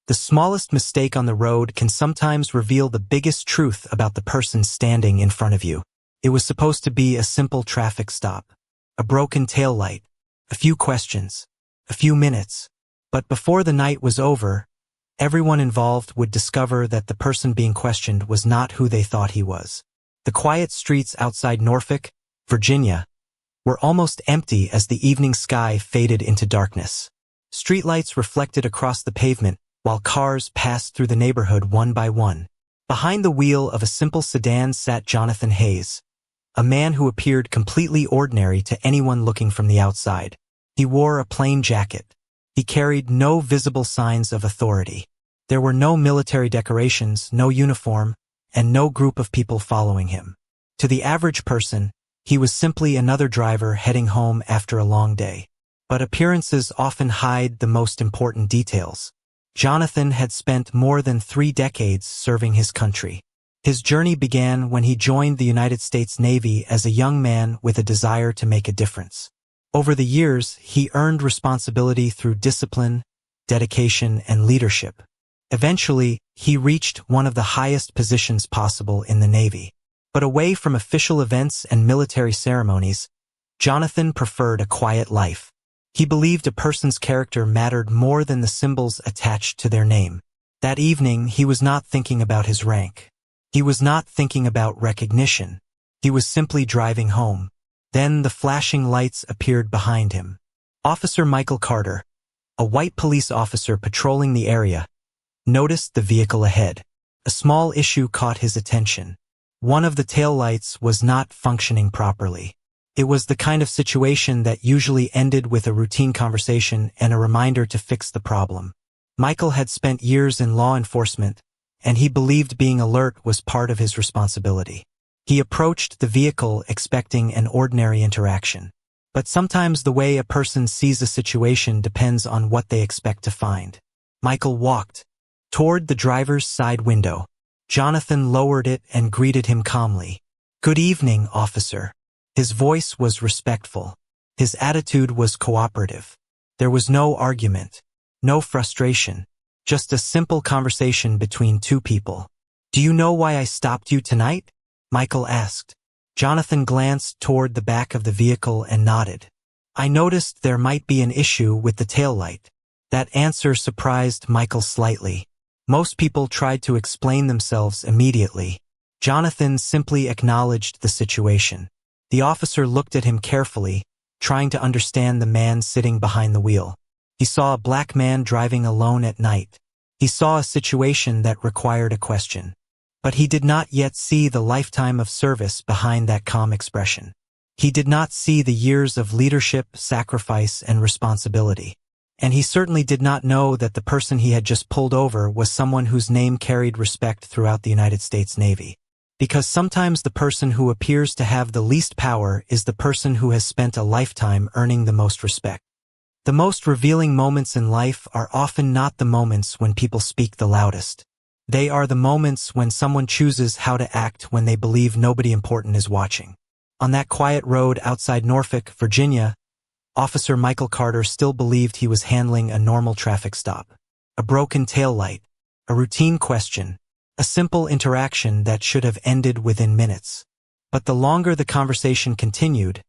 The smallest mistake on the road can sometimes reveal the biggest truth about the person standing in front of you. It was supposed to be a simple traffic stop. A broken taillight. A few questions. A few minutes. But before the night was over, everyone involved would discover that the person being questioned was not who they thought he was. The quiet streets outside Norfolk, Virginia, were almost empty as the evening sky faded into darkness. Streetlights reflected across the pavement while cars passed through the neighborhood one by one. Behind the wheel of a simple sedan sat Jonathan Hayes, a man who appeared completely ordinary to anyone looking from the outside. He wore a plain jacket. He carried no visible signs of authority. There were no military decorations, no uniform, and no group of people following him. To the average person, he was simply another driver heading home after a long day. But appearances often hide the most important details. Jonathan had spent more than 3 decades serving his country. His journey began when he joined the United States Navy as a young man with a desire to make a difference. Over the years, he earned responsibility through discipline, dedication, and leadership. Eventually, he reached one of the highest positions possible in the Navy. But away from official events and military ceremonies, Jonathan preferred a quiet life. He believed a person's character mattered more than the symbols attached to their name. That evening, he was not thinking about his rank. He was not thinking about recognition. He was simply driving home. Then the flashing lights appeared behind him. Officer Michael Carter, a white police officer patrolling the area, noticed the vehicle ahead. A small issue caught his attention. One of the taillights was not functioning properly. It was the kind of situation that usually ended with a routine conversation and a reminder to fix the problem. Michael had spent years in law enforcement, and he believed being alert was part of his responsibility. He approached the vehicle expecting an ordinary interaction. But sometimes the way a person sees a situation depends on what they expect to find. Michael walked toward the driver's side window. Jonathan lowered it and greeted him calmly. "Good evening, officer." His voice was respectful. His attitude was cooperative. There was no argument, no frustration, just a simple conversation between two people. "Do you know why I stopped you tonight?" Michael asked. Jonathan glanced toward the back of the vehicle and nodded. "I noticed there might be an issue with the taillight." That answer surprised Michael slightly. Most people tried to explain themselves immediately. Jonathan simply acknowledged the situation. The officer looked at him carefully, trying to understand the man sitting behind the wheel. He saw a black man driving alone at night. He saw a situation that required a question. But he did not yet see the lifetime of service behind that calm expression. He did not see the years of leadership, sacrifice, and responsibility. And he certainly did not know that the person he had just pulled over was someone whose name carried respect throughout the United States Navy. Because sometimes the person who appears to have the least power is the person who has spent a lifetime earning the most respect. The most revealing moments in life are often not the moments when people speak the loudest. They are the moments when someone chooses how to act when they believe nobody important is watching. On that quiet road outside Norfolk, Virginia, Officer Michael Carter still believed he was handling a normal traffic stop. A broken taillight, a routine question, a simple interaction that should have ended within minutes. But the longer the conversation continued,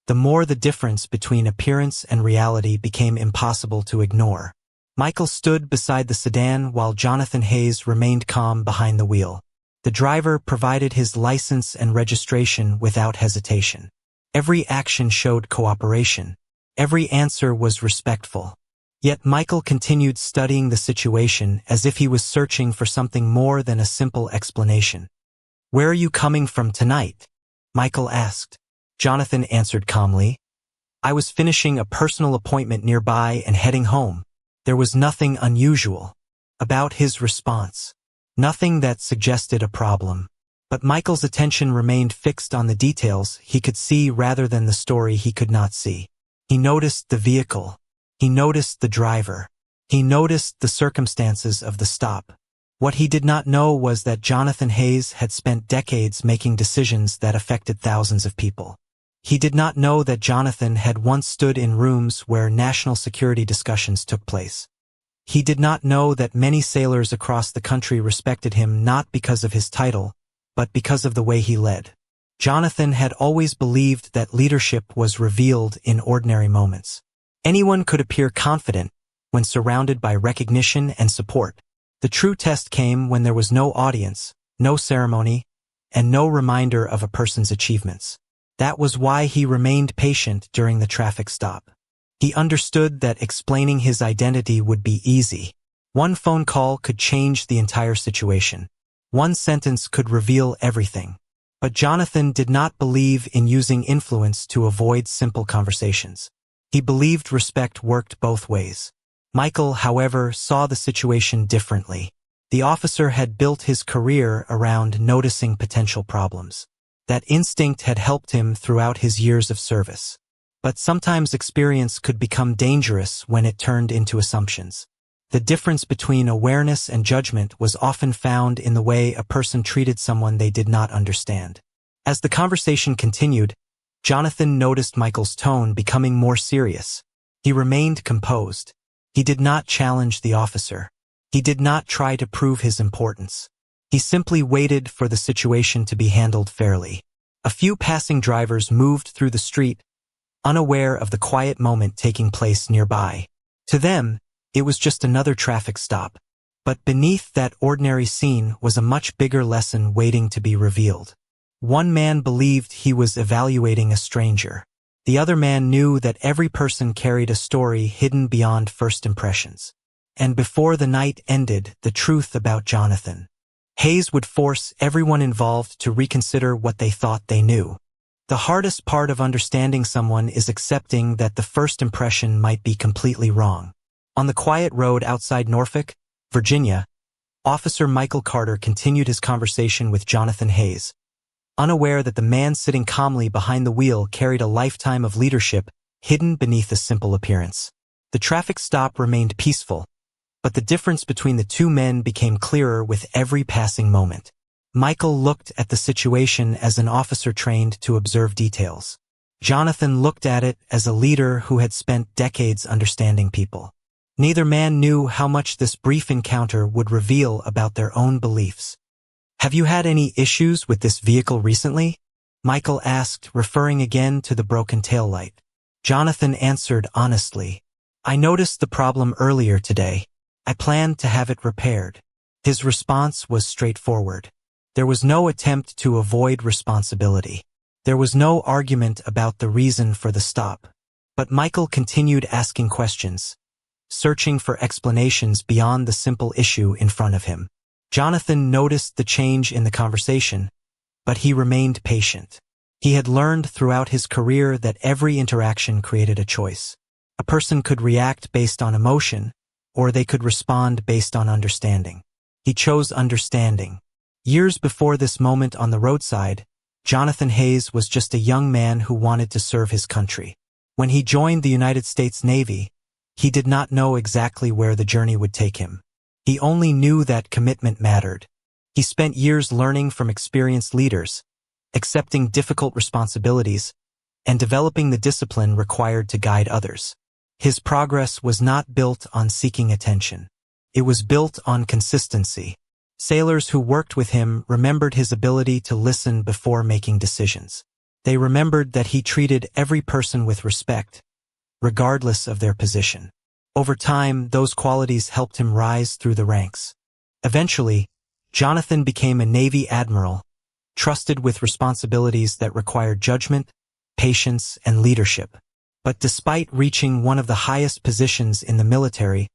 the more the difference between appearance and reality became impossible to ignore. Michael stood beside the sedan while Jonathan Hayes remained calm behind the wheel. The driver provided his license and registration without hesitation. Every action showed cooperation. Every answer was respectful. Yet Michael continued studying the situation as if he was searching for something more than a simple explanation. "Where are you coming from tonight?" Michael asked. Jonathan answered calmly. "I was finishing a personal appointment nearby and heading home." There was nothing unusual about his response. Nothing that suggested a problem. But Michael's attention remained fixed on the details he could see rather than the story he could not see. He noticed the vehicle. He noticed the driver. He noticed the circumstances of the stop. What he did not know was that Jonathan Hayes had spent decades making decisions that affected thousands of people. He did not know that Jonathan had once stood in rooms where national security discussions took place. He did not know that many sailors across the country respected him not because of his title, but because of the way he led. Jonathan had always believed that leadership was revealed in ordinary moments. Anyone could appear confident when surrounded by recognition and support. The true test came when there was no audience, no ceremony, and no reminder of a person's achievements. That was why he remained patient during the traffic stop. He understood that explaining his identity would be easy. One phone call could change the entire situation. One sentence could reveal everything. But Jonathan did not believe in using influence to avoid simple conversations. He believed respect worked both ways. Michael, however, saw the situation differently. The officer had built his career around noticing potential problems. That instinct had helped him throughout his years of service. But sometimes experience could become dangerous when it turned into assumptions. The difference between awareness and judgment was often found in the way a person treated someone they did not understand. As the conversation continued, Jonathan noticed Michael's tone becoming more serious. He remained composed. He did not challenge the officer. He did not try to prove his importance. He simply waited for the situation to be handled fairly. A few passing drivers moved through the street, unaware of the quiet moment taking place nearby. To them, it was just another traffic stop. But beneath that ordinary scene was a much bigger lesson waiting to be revealed. One man believed he was evaluating a stranger. The other man knew that every person carried a story hidden beyond first impressions. And before the night ended, the truth about Jonathan Hayes would force everyone involved to reconsider what they thought they knew. The hardest part of understanding someone is accepting that the first impression might be completely wrong. On the quiet road outside Norfolk, Virginia, Officer Michael Carter continued his conversation with Jonathan Hayes, unaware that the man sitting calmly behind the wheel carried a lifetime of leadership hidden beneath a simple appearance. The traffic stop remained peaceful, but the difference between the two men became clearer with every passing moment. Michael looked at the situation as an officer trained to observe details. Jonathan looked at it as a leader who had spent decades understanding people. Neither man knew how much this brief encounter would reveal about their own beliefs. "Have you had any issues with this vehicle recently?" Michael asked, referring again to the broken taillight. Jonathan answered honestly, "I noticed the problem earlier today. I planned to have it repaired." His response was straightforward. There was no attempt to avoid responsibility. There was no argument about the reason for the stop. But Michael continued asking questions, searching for explanations beyond the simple issue in front of him. Jonathan noticed the change in the conversation, but he remained patient. He had learned throughout his career that every interaction created a choice. A person could react based on emotion, or they could respond based on understanding. He chose understanding. Years before this moment on the roadside, Jonathan Hayes was just a young man who wanted to serve his country. When he joined the United States Navy, he did not know exactly where the journey would take him. He only knew that commitment mattered. He spent years learning from experienced leaders, accepting difficult responsibilities, and developing the discipline required to guide others. His progress was not built on seeking attention. It was built on consistency. Sailors who worked with him remembered his ability to listen before making decisions. They remembered that he treated every person with respect, regardless of their position. Over time, those qualities helped him rise through the ranks. Eventually, Jonathan became a Navy Admiral, trusted with responsibilities that required judgment, patience, and leadership. But despite reaching one of the highest positions in the military,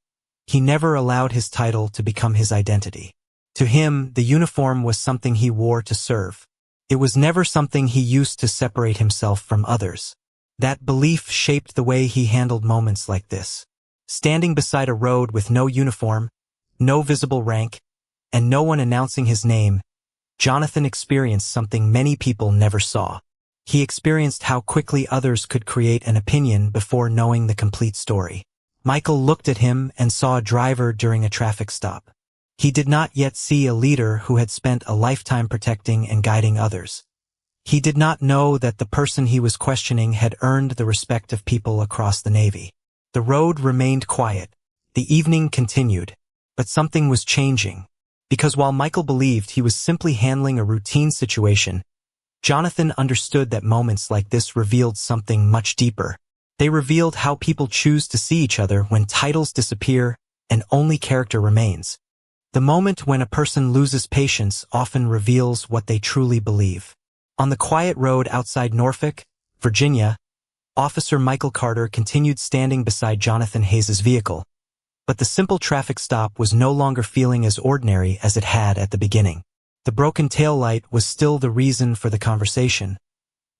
he never allowed his title to become his identity. To him, the uniform was something he wore to serve. It was never something he used to separate himself from others. That belief shaped the way he handled moments like this. Standing beside a road with no uniform, no visible rank, and no one announcing his name, Jonathan experienced something many people never saw. He experienced how quickly others could create an opinion before knowing the complete story. Michael looked at him and saw a driver during a traffic stop. He did not yet see a leader who had spent a lifetime protecting and guiding others. He did not know that the person he was questioning had earned the respect of people across the Navy. The road remained quiet. The evening continued, but something was changing. Because while Michael believed he was simply handling a routine situation, Jonathan understood that moments like this revealed something much deeper. They revealed how people choose to see each other when titles disappear and only character remains. The moment when a person loses patience often reveals what they truly believe. On the quiet road outside Norfolk, Virginia, Officer Michael Carter continued standing beside Jonathan Hayes's vehicle. But the simple traffic stop was no longer feeling as ordinary as it had at the beginning. The broken taillight was still the reason for the conversation,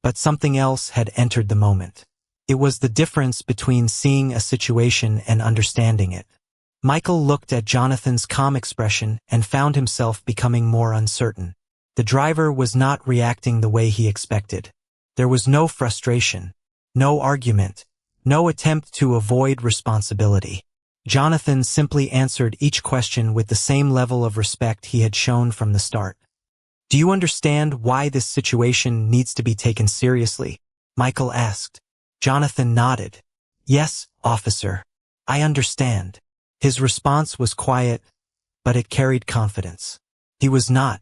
but something else had entered the moment. It was the difference between seeing a situation and understanding it. Michael looked at Jonathan's calm expression and found himself becoming more uncertain. The driver was not reacting the way he expected. There was no frustration, no argument, no attempt to avoid responsibility. Jonathan simply answered each question with the same level of respect he had shown from the start. "Do you understand why this situation needs to be taken seriously?" Michael asked. Jonathan nodded. "Yes, officer. I understand." His response was quiet, but it carried confidence. He was not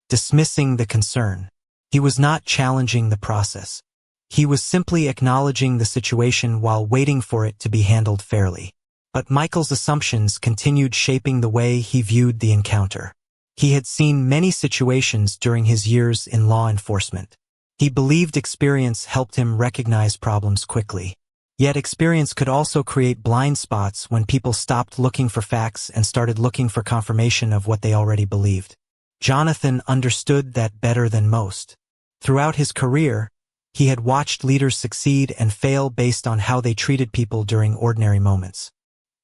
dismissing the concern. He was not challenging the process. He was simply acknowledging the situation while waiting for it to be handled fairly. But Michael's assumptions continued shaping the way he viewed the encounter. He had seen many situations during his years in law enforcement. He believed experience helped him recognize problems quickly. Yet experience could also create blind spots when people stopped looking for facts and started looking for confirmation of what they already believed. Jonathan understood that better than most. Throughout his career, he had watched leaders succeed and fail based on how they treated people during ordinary moments.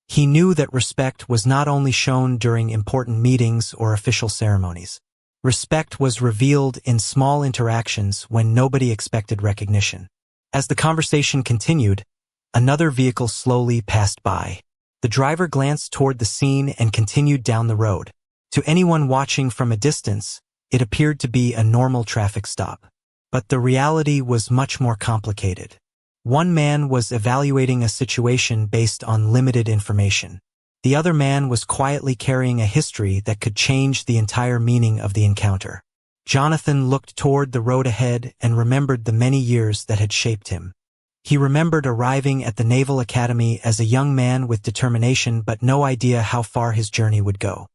He knew that respect was not only shown during important meetings or official ceremonies. Respect was revealed in small interactions when nobody expected recognition. As the conversation continued, another vehicle slowly passed by. The driver glanced toward the scene and continued down the road. To anyone watching from a distance, it appeared to be a normal traffic stop. But the reality was much more complicated. One man was evaluating a situation based on limited information. The other man was quietly carrying a history that could change the entire meaning of the encounter. Jonathan looked toward the road ahead and remembered the many years that had shaped him. He remembered arriving at the Naval Academy as a young man with determination but no idea how far his journey would go.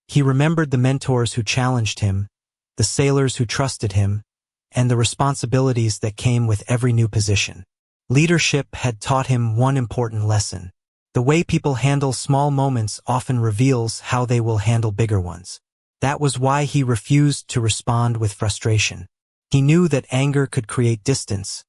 He remembered the mentors who challenged him, the sailors who trusted him, and the responsibilities that came with every new position. Leadership had taught him one important lesson. The way people handle small moments often reveals how they will handle bigger ones. That was why he refused to respond with frustration. He knew that anger could create distance,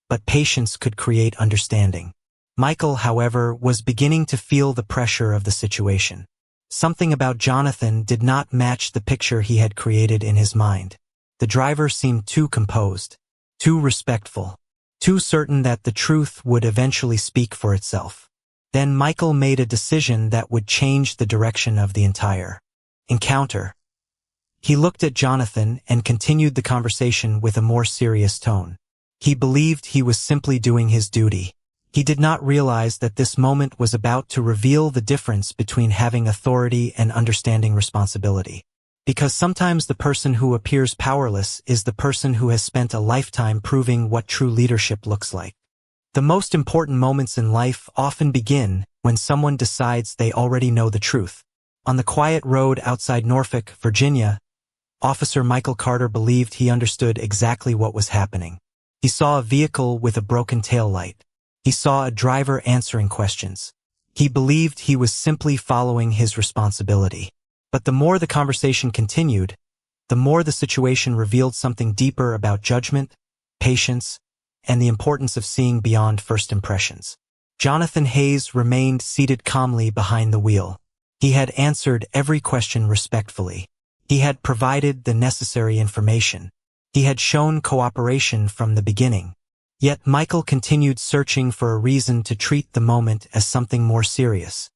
but patience could create understanding. Michael, however, was beginning to feel the pressure of the situation. Something about Jonathan did not match the picture he had created in his mind. The driver seemed too composed, too respectful, too certain that the truth would eventually speak for itself. Then Michael made a decision that would change the direction of the entire encounter. He looked at Jonathan and continued the conversation with a more serious tone. He believed he was simply doing his duty. He did not realize that this moment was about to reveal the difference between having authority and understanding responsibility. Because sometimes the person who appears powerless is the person who has spent a lifetime proving what true leadership looks like. The most important moments in life often begin when someone decides they already know the truth. On the quiet road outside Norfolk, Virginia, Officer Michael Carter believed he understood exactly what was happening. He saw a vehicle with a broken taillight. He saw a driver answering questions. He believed he was simply following his responsibility. But the more the conversation continued, the more the situation revealed something deeper about judgment, patience, and the importance of seeing beyond first impressions. Jonathan Hayes remained seated calmly behind the wheel. He had answered every question respectfully. He had provided the necessary information. He had shown cooperation from the beginning. Yet Michael continued searching for a reason to treat the moment as something more serious.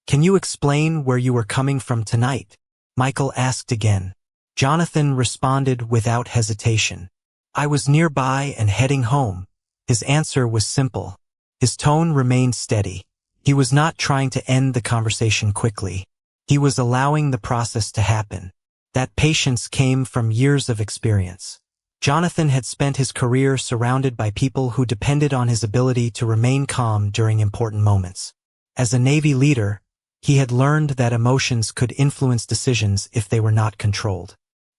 "Can you explain where you were coming from tonight?" Michael asked again. Jonathan responded without hesitation. "I was nearby and heading home." His answer was simple. His tone remained steady. He was not trying to end the conversation quickly. He was allowing the process to happen. That patience came from years of experience. Jonathan had spent his career surrounded by people who depended on his ability to remain calm during important moments. As a Navy leader, he had learned that emotions could influence decisions if they were not controlled.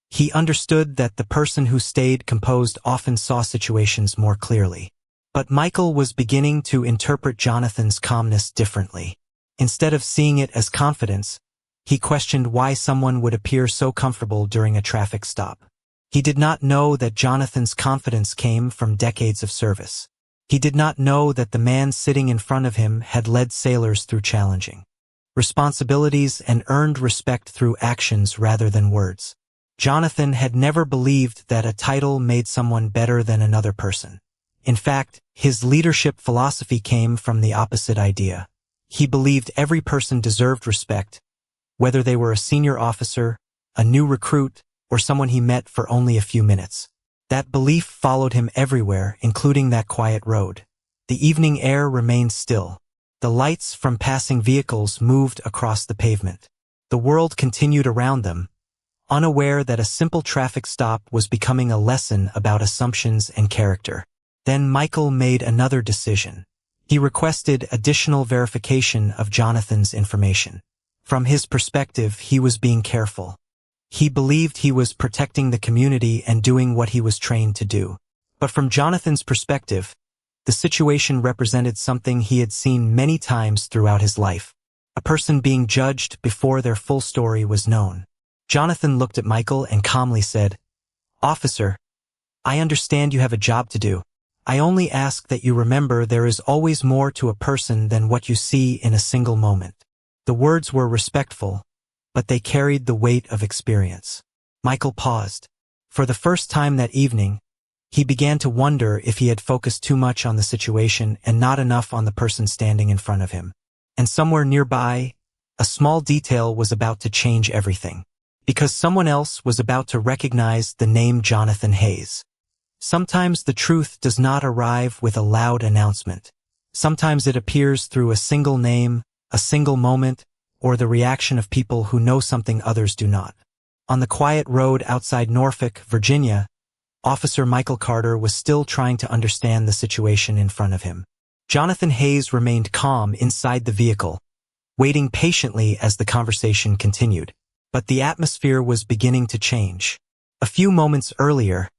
He understood that the person who stayed composed often saw situations more clearly. But Michael was beginning to interpret Jonathan's calmness differently. Instead of seeing it as confidence, he questioned why someone would appear so comfortable during a traffic stop. He did not know that Jonathan's confidence came from decades of service. He did not know that the man sitting in front of him had led sailors through challenging responsibilities and earned respect through actions rather than words. Jonathan had never believed that a title made someone better than another person. In fact, his leadership philosophy came from the opposite idea. He believed every person deserved respect, whether they were a senior officer, a new recruit, or someone he met for only a few minutes. That belief followed him everywhere, including that quiet road. The evening air remained still. The lights from passing vehicles moved across the pavement. The world continued around them, unaware that a simple traffic stop was becoming a lesson about assumptions and character. Then Michael made another decision. He requested additional verification of Jonathan's information. From his perspective, he was being careful. He believed he was protecting the community and doing what he was trained to do. But from Jonathan's perspective, the situation represented something he had seen many times throughout his life. A person being judged before their full story was known. Jonathan looked at Michael and calmly said, "Officer, I understand you have a job to do. I only ask that you remember there is always more to a person than what you see in a single moment." The words were respectful, but they carried the weight of experience. Michael paused. For the first time that evening, he began to wonder if he had focused too much on the situation and not enough on the person standing in front of him. And somewhere nearby, a small detail was about to change everything. Because someone else was about to recognize the name Jonathan Hayes. Sometimes the truth does not arrive with a loud announcement. Sometimes it appears through a single name, a single moment, or the reaction of people who know something others do not. On the quiet road outside Norfolk, Virginia, Officer Michael Carter was still trying to understand the situation in front of him. Jonathan Hayes remained calm inside the vehicle, waiting patiently as the conversation continued. But the atmosphere was beginning to change. A few moments earlier,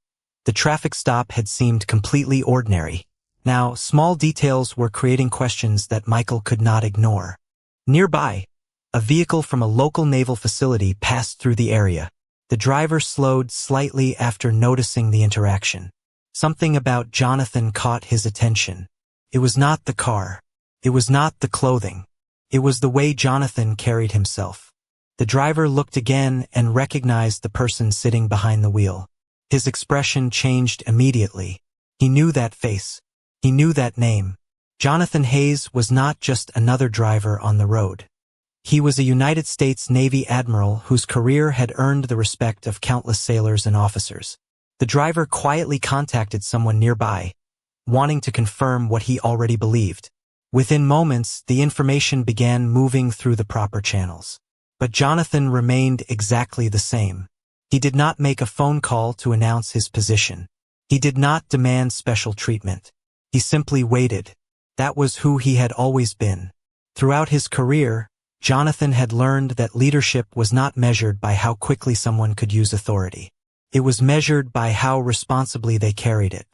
the traffic stop had seemed completely ordinary. Now, small details were creating questions that Michael could not ignore. Nearby, a vehicle from a local naval facility passed through the area. The driver slowed slightly after noticing the interaction. Something about Jonathan caught his attention. It was not the car. It was not the clothing. It was the way Jonathan carried himself. The driver looked again and recognized the person sitting behind the wheel. His expression changed immediately. He knew that face. He knew that name. Jonathan Hayes was not just another driver on the road. He was a United States Navy Admiral whose career had earned the respect of countless sailors and officers. The driver quietly contacted someone nearby, wanting to confirm what he already believed. Within moments, the information began moving through the proper channels. But Jonathan remained exactly the same. He did not make a phone call to announce his position. He did not demand special treatment. He simply waited. That was who he had always been. Throughout his career, Jonathan had learned that leadership was not measured by how quickly someone could use authority. It was measured by how responsibly they carried it.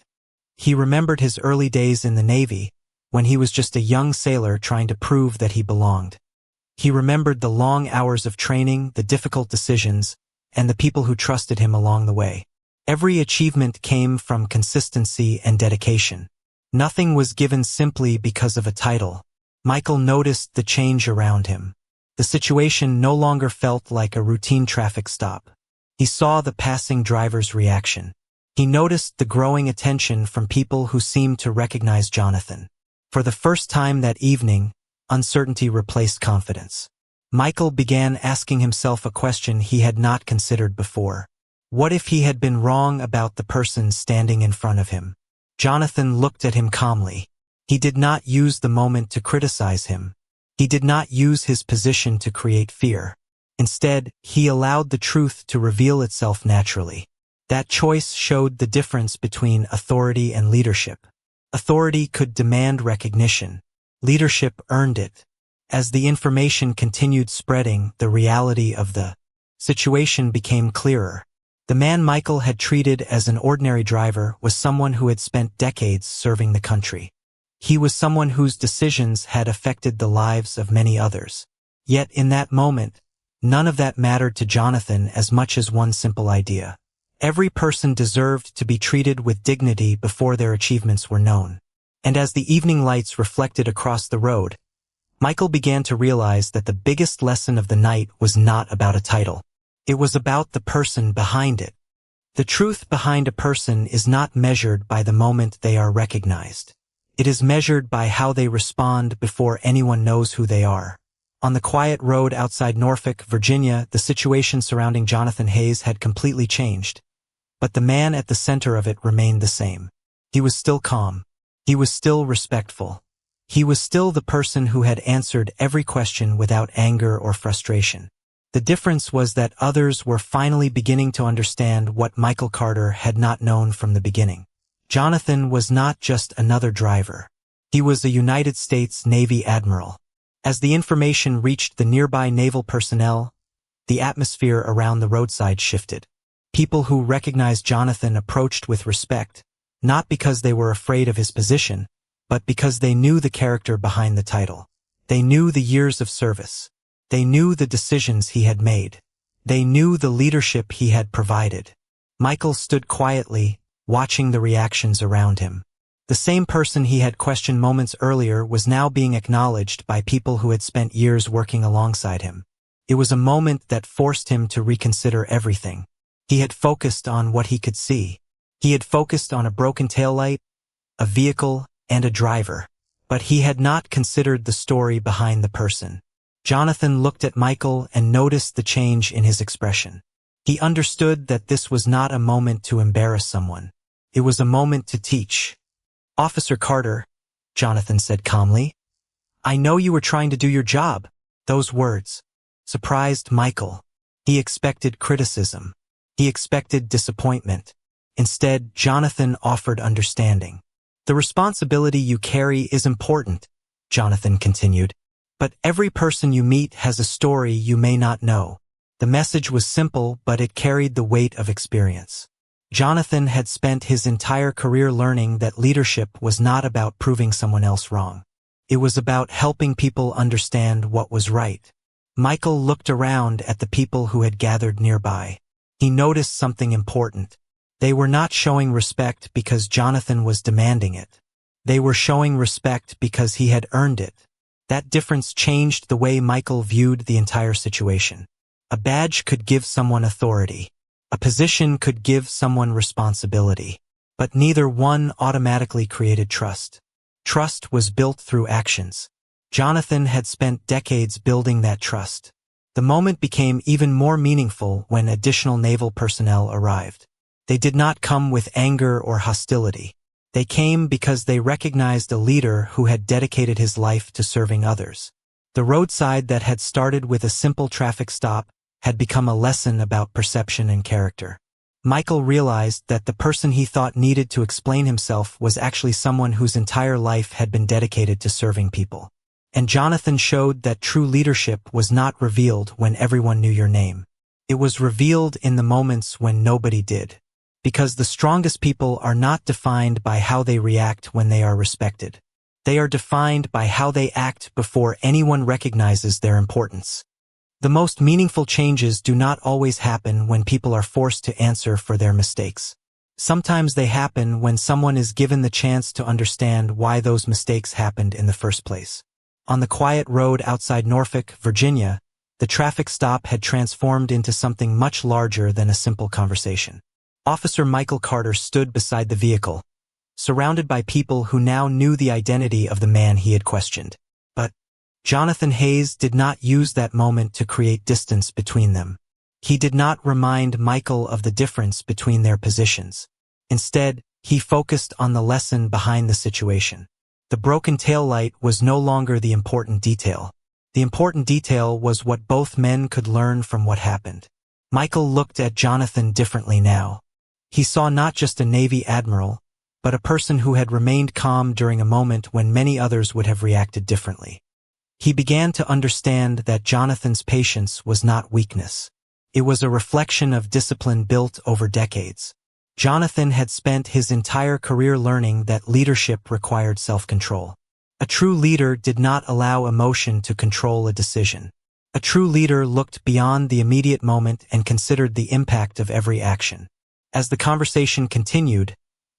He remembered his early days in the Navy, when he was just a young sailor trying to prove that he belonged. He remembered the long hours of training, the difficult decisions, and the people who trusted him along the way. Every achievement came from consistency and dedication. Nothing was given simply because of a title. Michael noticed the change around him. The situation no longer felt like a routine traffic stop. He saw the passing driver's reaction. He noticed the growing attention from people who seemed to recognize Jonathan. For the first time that evening, uncertainty replaced confidence. Michael began asking himself a question he had not considered before. What if he had been wrong about the person standing in front of him? Jonathan looked at him calmly. He did not use the moment to criticize him. He did not use his position to create fear. Instead, he allowed the truth to reveal itself naturally. That choice showed the difference between authority and leadership. Authority could demand recognition. Leadership earned it. As the information continued spreading, the reality of the situation became clearer. The man Michael had treated as an ordinary driver was someone who had spent decades serving the country. He was someone whose decisions had affected the lives of many others. Yet in that moment, none of that mattered to Jonathan as much as one simple idea. Every person deserved to be treated with dignity before their achievements were known. And as the evening lights reflected across the road, Michael began to realize that the biggest lesson of the night was not about a title. It was about the person behind it. The truth behind a person is not measured by the moment they are recognized. It is measured by how they respond before anyone knows who they are. On the quiet road outside Norfolk, Virginia, the situation surrounding Jonathan Hayes had completely changed. But the man at the center of it remained the same. He was still calm. He was still respectful. He was still the person who had answered every question without anger or frustration. The difference was that others were finally beginning to understand what Michael Carter had not known from the beginning. Jonathan was not just another driver. He was a United States Navy Admiral. As the information reached the nearby naval personnel, the atmosphere around the roadside shifted. People who recognized Jonathan approached with respect, not because they were afraid of his position, but because they knew the character behind the title. They knew the years of service. They knew the decisions he had made. They knew the leadership he had provided. Michael stood quietly, watching the reactions around him. The same person he had questioned moments earlier was now being acknowledged by people who had spent years working alongside him. It was a moment that forced him to reconsider everything. He had focused on what he could see. He had focused on a broken taillight, a vehicle, and a driver. But he had not considered the story behind the person. Jonathan looked at Michael and noticed the change in his expression. He understood that this was not a moment to embarrass someone. It was a moment to teach. "Officer Carter," Jonathan said calmly, "I know you were trying to do your job." Those words surprised Michael. He expected criticism. He expected disappointment. Instead, Jonathan offered understanding. "The responsibility you carry is important," Jonathan continued, "but every person you meet has a story you may not know." The message was simple, but it carried the weight of experience. Jonathan had spent his entire career learning that leadership was not about proving someone else wrong. It was about helping people understand what was right. Michael looked around at the people who had gathered nearby. He noticed something important. They were not showing respect because Jonathan was demanding it. They were showing respect because he had earned it. That difference changed the way Michael viewed the entire situation. A badge could give someone authority. A position could give someone responsibility. But neither one automatically created trust. Trust was built through actions. Jonathan had spent decades building that trust. The moment became even more meaningful when additional naval personnel arrived. They did not come with anger or hostility. They came because they recognized a leader who had dedicated his life to serving others. The roadside that had started with a simple traffic stop had become a lesson about perception and character. Michael realized that the person he thought needed to explain himself was actually someone whose entire life had been dedicated to serving people. And Jonathan showed that true leadership was not revealed when everyone knew your name. It was revealed in the moments when nobody did. Because the strongest people are not defined by how they react when they are respected. They are defined by how they act before anyone recognizes their importance. The most meaningful changes do not always happen when people are forced to answer for their mistakes. Sometimes they happen when someone is given the chance to understand why those mistakes happened in the first place. On the quiet road outside Norfolk, Virginia, the traffic stop had transformed into something much larger than a simple conversation. Officer Michael Carter stood beside the vehicle, surrounded by people who now knew the identity of the man he had questioned. But Jonathan Hayes did not use that moment to create distance between them. He did not remind Michael of the difference between their positions. Instead, he focused on the lesson behind the situation. The broken taillight was no longer the important detail. The important detail was what both men could learn from what happened. Michael looked at Jonathan differently now. He saw not just a Navy admiral, but a person who had remained calm during a moment when many others would have reacted differently. He began to understand that Jonathan's patience was not weakness. It was a reflection of discipline built over decades. Jonathan had spent his entire career learning that leadership required self-control. A true leader did not allow emotion to control a decision. A true leader looked beyond the immediate moment and considered the impact of every action. As the conversation continued,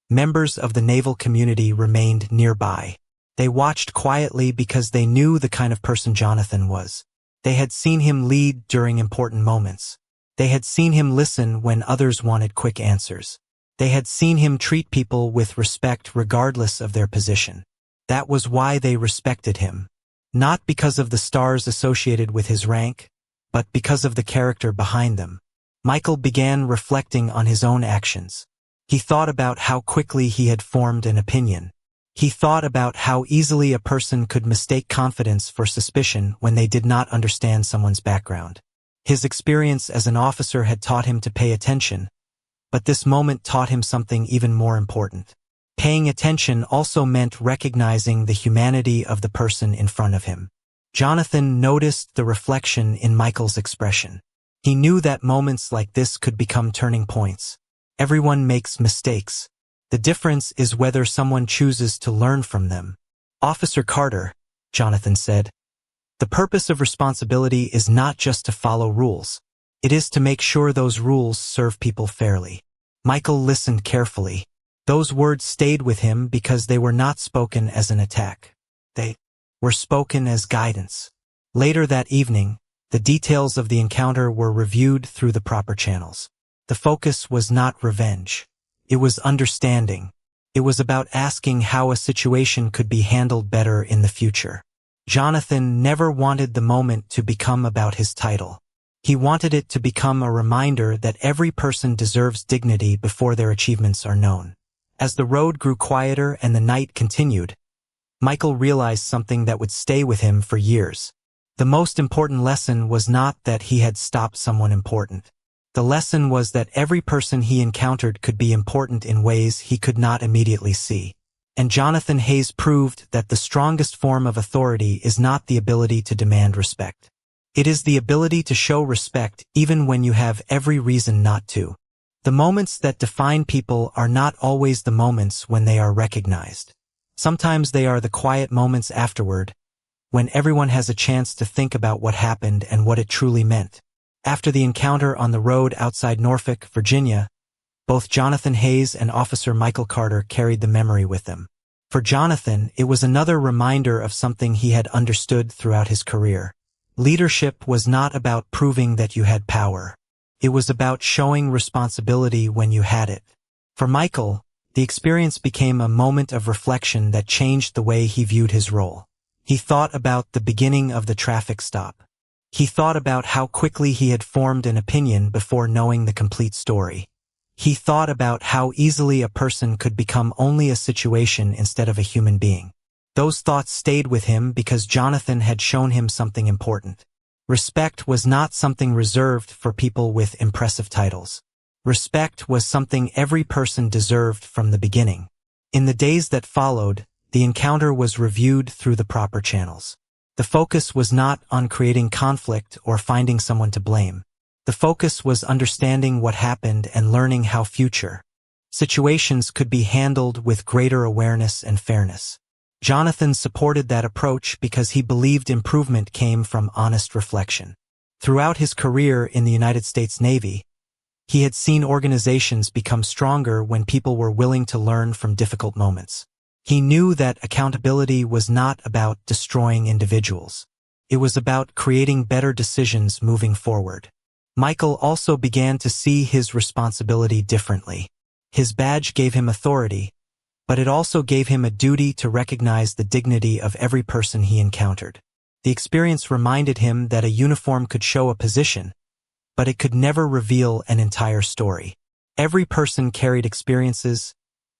members of the naval community remained nearby. They watched quietly because they knew the kind of person Jonathan was. They had seen him lead during important moments. They had seen him listen when others wanted quick answers. They had seen him treat people with respect regardless of their position. That was why they respected him. Not because of the stars associated with his rank, but because of the character behind them. Michael began reflecting on his own actions. He thought about how quickly he had formed an opinion. He thought about how easily a person could mistake confidence for suspicion when they did not understand someone's background. His experience as an officer had taught him to pay attention, but this moment taught him something even more important. Paying attention also meant recognizing the humanity of the person in front of him. Jonathan noticed the reflection in Michael's expression. He knew that moments like this could become turning points. Everyone makes mistakes. The difference is whether someone chooses to learn from them. Officer Carter, Jonathan said, the purpose of responsibility is not just to follow rules. It is to make sure those rules serve people fairly. Michael listened carefully. Those words stayed with him because they were not spoken as an attack. They were spoken as guidance. Later that evening, the details of the encounter were reviewed through the proper channels. The focus was not revenge. It was understanding. It was about asking how a situation could be handled better in the future. Jonathan never wanted the moment to become about his title. He wanted it to become a reminder that every person deserves dignity before their achievements are known. As the road grew quieter and the night continued, Michael realized something that would stay with him for years. The most important lesson was not that he had stopped someone important. The lesson was that every person he encountered could be important in ways he could not immediately see. And Jonathan Hayes proved that the strongest form of authority is not the ability to demand respect. It is the ability to show respect even when you have every reason not to. The moments that define people are not always the moments when they are recognized. Sometimes they are the quiet moments afterward, when everyone has a chance to think about what happened and what it truly meant. After the encounter on the road outside Norfolk, Virginia, both Jonathan Hayes and Officer Michael Carter carried the memory with them. For Jonathan, it was another reminder of something he had understood throughout his career. Leadership was not about proving that you had power. It was about showing responsibility when you had it. For Michael, the experience became a moment of reflection that changed the way he viewed his role. He thought about the beginning of the traffic stop. He thought about how quickly he had formed an opinion before knowing the complete story. He thought about how easily a person could become only a situation instead of a human being. Those thoughts stayed with him because Jonathan had shown him something important. Respect was not something reserved for people with impressive titles. Respect was something every person deserved from the beginning. In the days that followed, the encounter was reviewed through the proper channels. The focus was not on creating conflict or finding someone to blame. The focus was understanding what happened and learning how future situations could be handled with greater awareness and fairness. Jonathan supported that approach because he believed improvement came from honest reflection. Throughout his career in the United States Navy, he had seen organizations become stronger when people were willing to learn from difficult moments. He knew that accountability was not about destroying individuals. It was about creating better decisions moving forward. Michael also began to see his responsibility differently. His badge gave him authority, but it also gave him a duty to recognize the dignity of every person he encountered. The experience reminded him that a uniform could show a position, but it could never reveal an entire story. Every person carried experiences,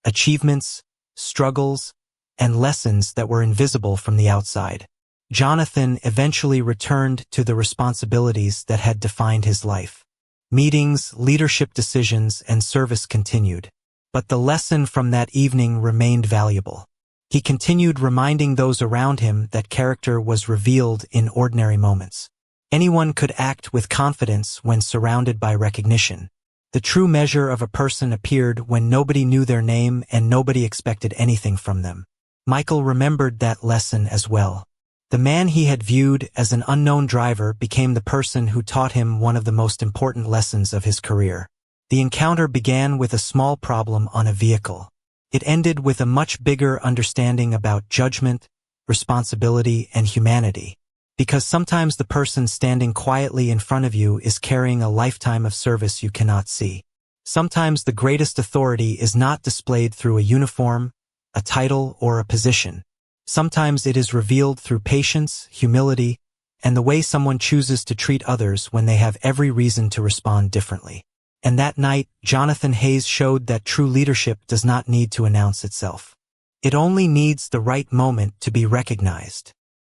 achievements, struggles, and lessons that were invisible from the outside. Jonathan eventually returned to the responsibilities that had defined his life. Meetings, leadership decisions, and service continued. But the lesson from that evening remained valuable. He continued reminding those around him that character was revealed in ordinary moments. Anyone could act with confidence when surrounded by recognition. The true measure of a person appeared when nobody knew their name and nobody expected anything from them. Michael remembered that lesson as well. The man he had viewed as an unknown driver became the person who taught him one of the most important lessons of his career. The encounter began with a small problem on a vehicle. It ended with a much bigger understanding about judgment, responsibility, and humanity. Because sometimes the person standing quietly in front of you is carrying a lifetime of service you cannot see. Sometimes the greatest authority is not displayed through a uniform, a title, or a position. Sometimes it is revealed through patience, humility, and the way someone chooses to treat others when they have every reason to respond differently. And that night, Jonathan Hayes showed that true leadership does not need to announce itself. It only needs the right moment to be recognized.